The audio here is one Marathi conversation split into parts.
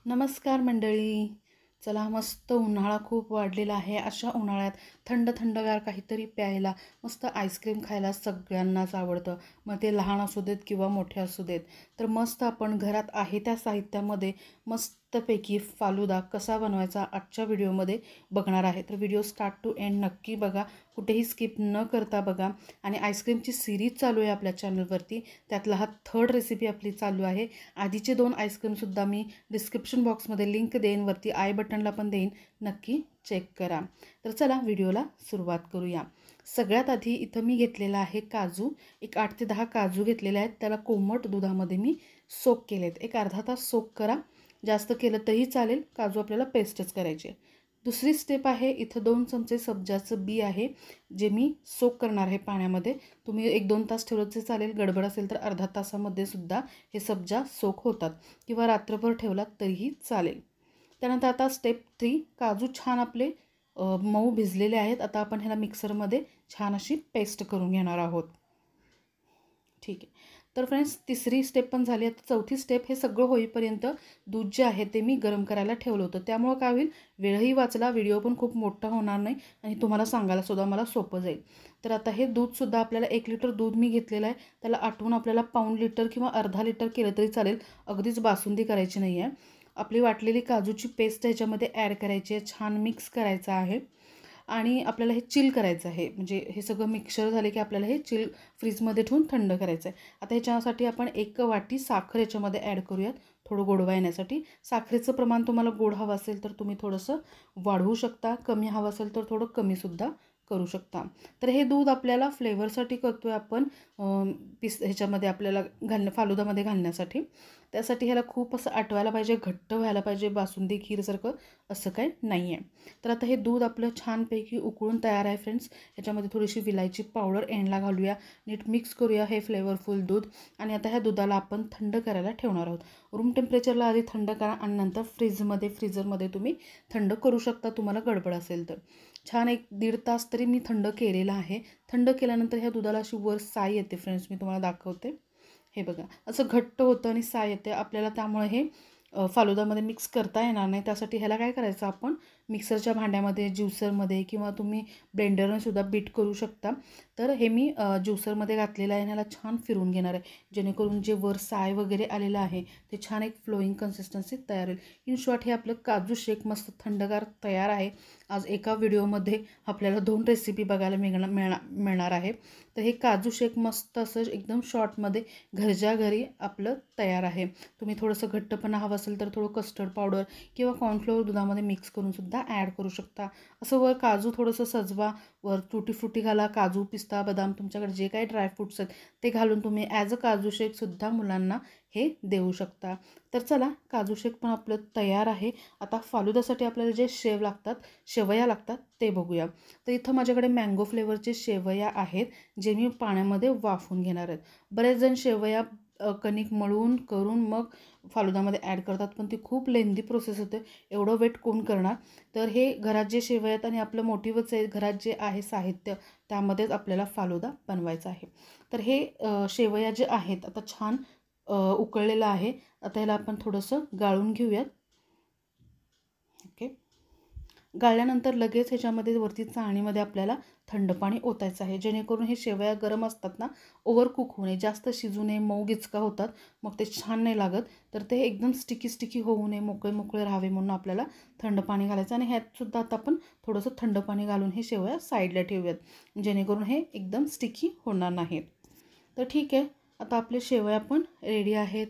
नमस्कार मंडळी. चला, मस्त उन्हाळा खूप वाढलेला आहे. अशा उन्हाळ्यात थंडगार काहीतरी प्यायला, मस्त आईस्क्रीम खायला सगळ्यांनाच आवडतं. मग ते लहान असू देत किंवा मोठे असू देत. तर मस्त आपण घरात आहे त्या साहित्यामध्ये मस्तपैकी फालुदा कसा बनवायचा आजच्या व्हिडिओमध्ये बघणार आहे. तर व्हिडिओ स्टार्ट टू एंड नक्की बघा, कुठेही स्किप न करता बघा. आणि आईस्क्रीमची सिरीज चालू आहे आपल्या चॅनलवरती. त्यातला हा थर्ड रेसिपी आपली चालू आहे. आधीचे 2 आईस्क्रीमसुद्धा मी डिस्क्रिप्शन बॉक्समध्ये लिंक देईन, वरती आय बटनला पण देईन, नक्की चेक करा. तर चला व्हिडिओला सुरुवात करूया. सगळ्यात आधी इथं मी घेतलेला आहे काजू. एक 8 ते 10 काजू घेतलेले आहेत. त्याला कोमट दुधामध्ये मी सोक केलेत. एक अर्धा तास सोक करा, जास्त केलं तरी चालेल. काजू आपल्याला पेस्टच करायचे. दुसरी स्टेप आहे, इथं 2 चमचे सब्जाचं बी आहे, जे मी सोक करणार आहे पाण्यामध्ये. तुम्ही 1-2 तास ठेवलं तर चालेल. गडबड असेल तर अर्धा तासामध्ये सुद्धा हे सब्जा सोक होतात, किंवा रात्रभर ठेवलात तरीही चालेल. त्यानंतर आता स्टेप 3, काजू छान आपले मऊ भिजलेले आहेत. आता आपण ह्याला मिक्सरमध्ये छान अशी पेस्ट करून घेणार आहोत. ठीक आहे. तर फ्रेंड्स, तिसरी स्टेप पण झाली. आता चौथी स्टेप, हे सगळं होईपर्यंत दूध जे आहे ते मी गरम करायला ठेवलं होतं. त्यामुळं काय होईल, वेळही वाचला, व्हिडिओ पण खूप मोठा होणार नाही आणि तुम्हाला सांगायलासुद्धा मला सोपं जाईल. तर आता हे दूधसुद्धा आपल्याला 1 लिटर दूध मी घेतलेलं आहे. त्याला आटवून आपल्याला पाऊण लिटर किंवा अर्धा लिटर केलं तरी चालेल. अगदीच बासुंदी करायची नाही आहे. आपली वाटलेली काजूची पेस्ट ह्याच्यामध्ये ॲड करायची आहे, छान मिक्स करायचं आहे. आणि आपल्याला हे चिल करायचं आहे. म्हणजे हे सगळं मिक्सर झाले की आपल्याला हे चिल फ्रीजमध्ये ठेवून थंड करायचं आहे. आता ह्याच्यासाठी आपण 1 वाटी साखर याच्यामध्ये ॲड करूयात, थोडं गोडवा येण्यासाठी. साखरेचं प्रमाण तुम्हाला गोड हवं असेल तर तुम्ही थोडंसं वाढवू शकता, कमी हवं असेल तर थोडं कमीसुद्धा करू शकता. तर हे दूध आपल्याला फ्लेवरसाठी करतो आहे आपण, ह्याच्यामध्ये आपल्याला फालुदामध्ये घालण्यासाठी. त्यासाठी ह्याला खूप असं आटवायला पाहिजे, घट्ट व्हायला पाहिजे, बासुंदी खीरसारखं असं काही नाही आहे. तर आता हे दूध आपलं छानपैकी उकळून तयार आहे फ्रेंड्स. ह्याच्यामध्ये थोडीशी विलायची पावडर एंडला घालूया, नीट मिक्स करूया हे फ्लेवरफुल दूध. आणि आता ह्या दुधाला आपण थंड करायला ठेवणार आहोत. रूम टेम्परेचरला आधी थंड करा आणि नंतर फ्रीजरमध्ये तुम्ही थंड करू शकता, तुम्हाला गडबड असेल तर. छान 1-1.5 तास तरी मी थंड केलेलं आहे. थंड केल्यानंतर ह्या दुधाला अशी वर साय येते फ्रेंड्स, मी तुम्हाला दाखवते. हे बघा, असं घट्ट होतं आणि साय येते आपल्याला. त्यामुळे हे फालुदामध्ये मिक्स करता येणार नाही. त्यासाठी ह्याला काय करायचं, आपण मिक्सरच्या भांड्यामध्ये, ज्युसरमध्ये किंवा तुम्ही ब्लेंडरनंसुद्धा बीट करू शकता. तर हे मी ज्युसरमध्ये घातलेलं आहे. ह्याला छान फिरवून घेणार आहे, जेणेकरून जे वर साय वगैरे आलेलं आहे ते छान एक फ्लोईंग कन्सिस्टन्सी तयार होईल. इन शॉर्ट, हे आपलं काजू शेक मस्त थंडगार तयार आहे. आज एका व्हिडिओमध्ये आपल्याला 2 रेसिपी बघायला मिळणार आहे. तर हे काजू शेक मस्त असं एकदम शॉर्टमध्ये घरच्या घरी आपलं तयार आहे. तुम्ही थोडंसं घट्टपणा हवं असेल तर थोडं कस्टर्ड पावडर किंवा कॉर्नफ्लोअर दुधामध्ये मिक्स करून सुद्धा ॲड करू शकता. असं वर काजू थोडंसं सजवा, वर टुटी फ्रुटी घाला, काजू, पिस्ता, बदाम, तुमच्याकडे जे काही ड्रायफ्रूट्स आहेत ते घालून तुम्ही ॲज अ काजू शेकसुद्धा मुलांना हे देऊ शकता. तर चला, काजू शेक पण आपलं तयार आहे. आता फालुदासाठी आपल्याला जे शेवया लागतात ते बघूया. तर इथं माझ्याकडे मँगो फ्लेवरचे शेवया आहेत, जे मी पाण्यामध्ये वाफवून घेणार आहेत. बरेच जण शेवया कणिक मळून करून मग फालुदामध्ये ॲड करतात, पण ती खूप लेंदी प्रोसेस होते. एवढं वेट कोण करणार. तर हे घरात जे शेवया आहेत आणि आपलं मोटिवच आहे, घरात जे आहे साहित्य त्यामध्येच आपल्याला फालुदा बनवायचा आहे. तर हे शेवया जे आहेत आता छान उकळलेलं आहे. आता ह्याला आपण थोडंसं गाळून घेऊयात. ओके. गाळल्यानंतर लगेच ह्याच्यामध्ये वरती चाळणीमध्ये आपल्याला थंड पाणी ओतायचं आहे, जेणेकरून हे शेवया गरम असतात ना, ओव्हर कुक होऊ नये, जास्त शिजू नये, मऊ गिचका होतात, मग ते छान नाही लागत. तर ते एकदम स्टिकी होऊ नये, मोकळे राहावे म्हणून आपल्याला थंड पाणी घालायचं. आणि ह्यातसुद्धा आता आपण थोडंसं थंड पाणी घालून हे शेवया साईडला ठेवूयात, जेणेकरून हे एकदम स्टिकी होणार नाहीत. तर ठीक आहे, आता आपले शेवया पण रेडी आहेत.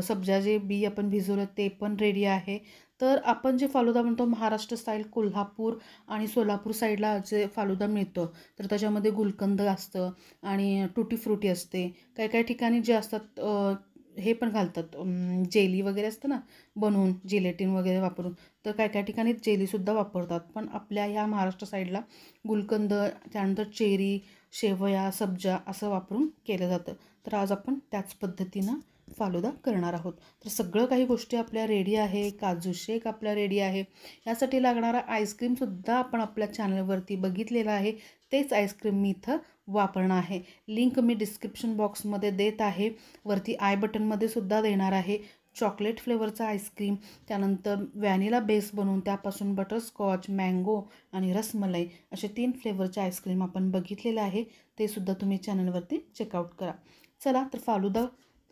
सब्जा जे बी आपण भिजवलं ते पण रेडी आहे. तर आपण जे फालुदा म्हणतो महाराष्ट्र स्टाईल, कोल्हापूर आणि सोलापूर साईडला जे फालुदा मिळतं, तर त्याच्यामध्ये गुलकंद असतं आणि टुटी फ्रुटी असते. काही ठिकाणी जे असतात हे पण घालतात, जेली वगैरे असतं ना बनवून, जिलेटिन वगैरे वापरून. तर काही ठिकाणी जेलीसुद्धा वापरतात, पण आपल्या ह्या महाराष्ट्र साईडला गुलकंद, त्यानंतर चेरी, शेवया, सब्जा असं वापरून केलं जातं. तर आज आपण त्याच पद्धतीनं फालुदा करणार आहोत. तर सगळं काही गोष्टी आपल्या रेडी आहे. काजू शेक आपल्या रेडी आहे. यासाठी लागणारा आईस्क्रीमसुद्धा आपण आपल्या चॅनलवरती बघितलेला आहे. तेच आईस्क्रीम मी इथं वापरणार आहे. लिंक मी डिस्क्रिप्शन बॉक्समध्ये देत आहे, वरती आय बटनमध्ये सुद्धा देणार आहे. चॉकलेट फ्लेवरचा आईस्क्रीम, त्यानंतर व्हॅनिला बेस बनवून त्यापासून बटरस्कॉच, मँगो आणि रसमलाई असे 3 फ्लेवरचे आईस्क्रीम आपण बघितलेलं आहे. ते सुद्धा तुम्ही चॅनलवरती चेकआउट करा. चला तर फालुदा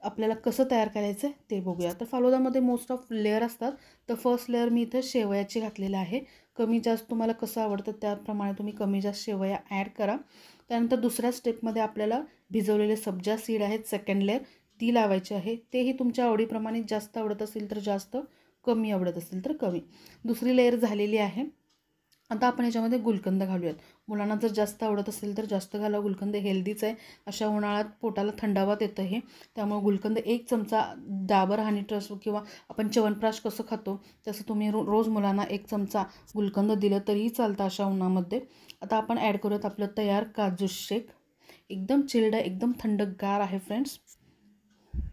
आपल्याला कसं तयार करायचं आहे ते बघूया. तर फालुदामध्ये मोस्ट ऑफ लेअर असतात. तर फर्स्ट लेअर मी इथं शेवयाची घातलेलं आहे. कमी जास्त तुम्हाला कसं आवडतं त्याप्रमाणे तुम्ही कमी जास्त शेवया ॲड करा. त्यानंतर दुसऱ्या स्टेपमध्ये आपल्याला भिजवलेले सब्जा सीड आहेत, सेकंड लेअर ती लावायची आहे. तेही तुमच्या आवडीप्रमाणे जास्त आवडत असेल तर जास्त, कमी आवडत असेल तर कमी. दुसरी लेअर झालेली आहे. आता आपण याच्यामध्ये गुलकंद घालूयात. मुलांना जर जास्त आवडत असेल तर जास्त घाला. गुलकंद हेल्दीच आहे. अशा उन्हाळ्यात पोटाला थंडावा देतं हे. त्यामुळे गुलकंद 1 चमचा, डाबर हनी ट्रस्ट किंवा आपण च्यवनप्राश कसं खातो तसं तुम्ही रोज मुलांना 1 चमचा गुलकंद दिलं तरीही चालतं अशा उन्हामध्ये. आता आपण ॲड करूयात आपलं तयार काजू शेक. एकदम चिल्ड, एकदम थंडगार आहे फ्रेंड्स.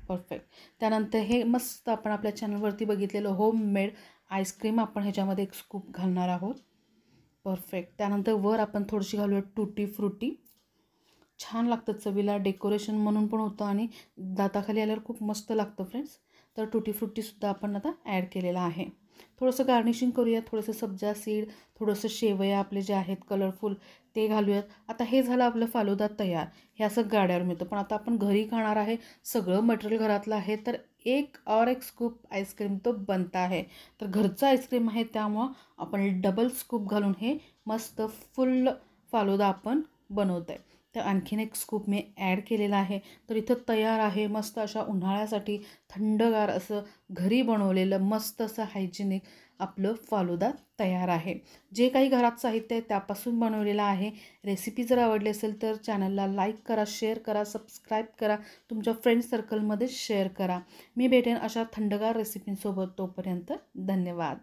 परफेक्ट. त्यानंतर हे मस्त आपण आपल्या चॅनलवरती बघितलेलं होममेड आईस्क्रीम आपण ह्याच्यामध्ये 1 स्कूप घालणार आहोत. परफेक्ट. त्यानंतर वर आपण थोडीशी घालूया टुटी फ्रुटी. छान लागतं चवीला, डेकोरेशन म्हणून पण होतं आणि दाताखाली आल्यावर खूप मस्त लागतं फ्रेंड्स. तर टुटी फ्रुटीसुद्धा आपण आता ॲड केलेलं आहे. थोडंसं गार्निशिंग करूया. थोडंसं सब्जा सीड, थोडंसं शेवया आपले जे आहेत कलरफुल ते घालूयात. आता हे झालं आपलं फालुदा तयार. हे असं गाड्यावर मिळतं. पण आता आपण घरी खाणार आहे, सगळं मटेरियल घरातलं आहे, तर एक स्कूप आईस्क्रीम तो बनता आहे. तर घरचं आईस्क्रीम आहे त्यामुळं आपण डबल स्कूप घालून हे मस्त फुल फालुदा आपण बनवत आहे. तर आणखीन 1 स्कूप मी ॲड केलेला आहे. तर इथं तयार आहे मस्त अशा उन्हाळ्यासाठी थंडगार असं घरी बनवलेलं मस्त असं हायजेनिक आपलं फालुदा तयार आहे. जे काही घरात साहित्य आहे त्यापासून बनवलेलं आहे. रेसिपी जर आवडली असेल तर चॅनलला लाईक करा, शेअर करा, सबस्क्राईब करा, तुमच्या फ्रेंड सर्कलमध्ये शेअर करा. मी भेटेन अशा थंडगार रेसिपींसोबत. तोपर्यंत धन्यवाद.